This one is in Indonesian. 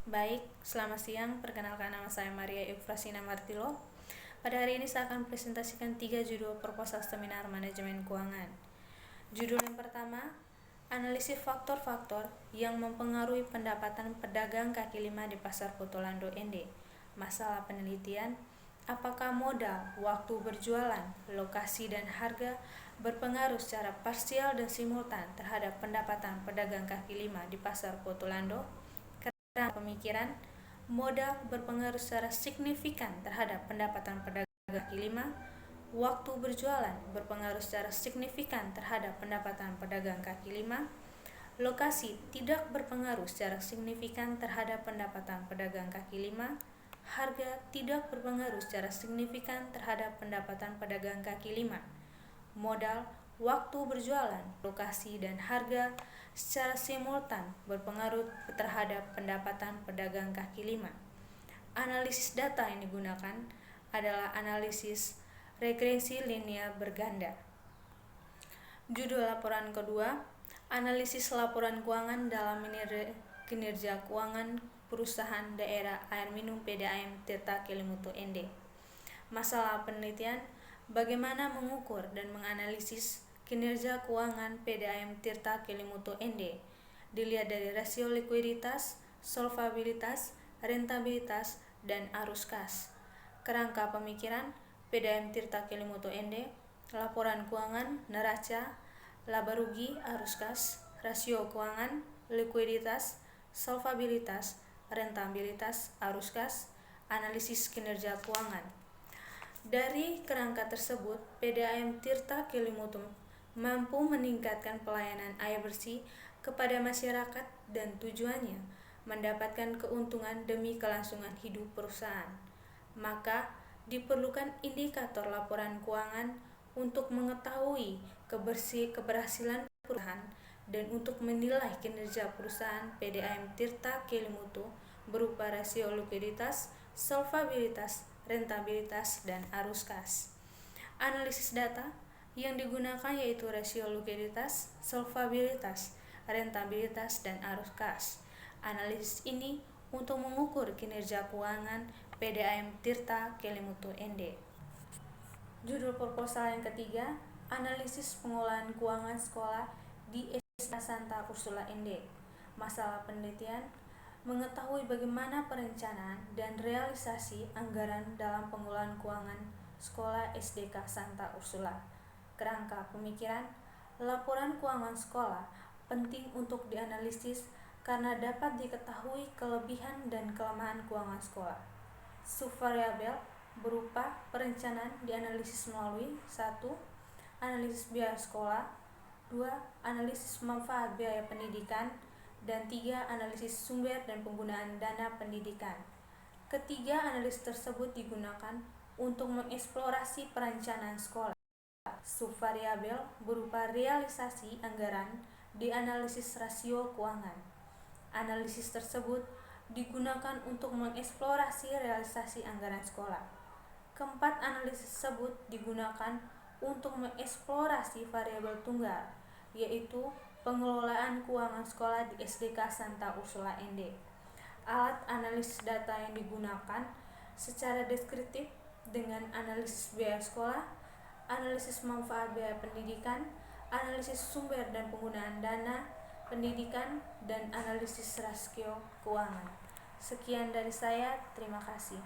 Baik, selamat siang. Perkenalkan, nama saya Maria Eufrasina Martilo. Pada hari ini saya akan presentasikan 3 judul proposal seminar manajemen keuangan. Judul yang pertama, analisis faktor-faktor yang mempengaruhi pendapatan pedagang kaki lima di pasar Potlando ND. Masalah penelitian, apakah modal, waktu berjualan, lokasi, dan harga berpengaruh secara parsial dan simultan terhadap pendapatan pedagang kaki lima di pasar Potlando? Pemikiran, modal berpengaruh secara signifikan terhadap pendapatan pedagang kaki lima. Waktu berjualan berpengaruh secara signifikan terhadap pendapatan pedagang kaki lima. Lokasi tidak berpengaruh secara signifikan terhadap pendapatan pedagang kaki lima. Harga tidak berpengaruh secara signifikan terhadap pendapatan pedagang kaki lima. Modal, waktu berjualan, lokasi, dan harga secara simultan berpengaruh terhadap pendapatan pedagang kaki lima. Analisis data yang digunakan adalah analisis regresi linear berganda. Judul laporan kedua, analisis laporan keuangan dalam kinerja keuangan perusahaan daerah air minum PDAM Tirta Kelimutu ND. Masalah penelitian, bagaimana mengukur dan menganalisis kinerja keuangan PDAM Tirta Kelimutu ND dilihat dari rasio likuiditas, solvabilitas, rentabilitas, dan arus kas. Kerangka pemikiran PDAM Tirta Kelimutu ND, laporan keuangan, neraca, laba rugi, arus kas, rasio keuangan, likuiditas, solvabilitas, rentabilitas, arus kas, analisis kinerja keuangan. Dari kerangka tersebut, PDAM Tirta Kelimutu mampu meningkatkan pelayanan air bersih kepada masyarakat dan tujuannya mendapatkan keuntungan demi kelangsungan hidup perusahaan. Maka diperlukan indikator laporan keuangan untuk mengetahui keberhasilan perusahaan dan untuk menilai kinerja perusahaan PDAM Tirta Kelimutu berupa rasio likuiditas, solvabilitas, rentabilitas, dan arus kas. Analisis data yang digunakan yaitu rasio likuiditas, solvabilitas, rentabilitas, dan arus kas. Analisis ini untuk mengukur kinerja keuangan PDAM Tirta Kelimutu ND. Judul proposal yang ketiga, analisis pengolahan keuangan sekolah di SDK Santa Ursula ND. Masalah penelitian, mengetahui bagaimana perencanaan dan realisasi anggaran dalam pengolahan keuangan sekolah SDK Santa Ursula. Kerangka pemikiran, laporan keuangan sekolah penting untuk dianalisis karena dapat diketahui kelebihan dan kelemahan keuangan sekolah. Subvariabel berupa perencanaan dianalisis melalui 1. Analisis biaya sekolah, 2. Analisis manfaat biaya pendidikan, dan 3. Analisis sumber dan penggunaan dana pendidikan. Ketiga analisis tersebut digunakan untuk mengeksplorasi perencanaan sekolah. Subvariabel berupa realisasi anggaran dianalisis rasio keuangan. Analisis tersebut digunakan untuk mengeksplorasi realisasi anggaran sekolah. Keempat analisis tersebut digunakan untuk mengeksplorasi variabel tunggal, yaitu pengelolaan keuangan sekolah di SDK Santa Ursula ND. Alat analisis data yang digunakan secara deskriptif dengan analisis biaya sekolah, analisis manfaat biaya pendidikan, analisis sumber dan penggunaan dana pendidikan, dan analisis rasio keuangan. Sekian dari saya, terima kasih.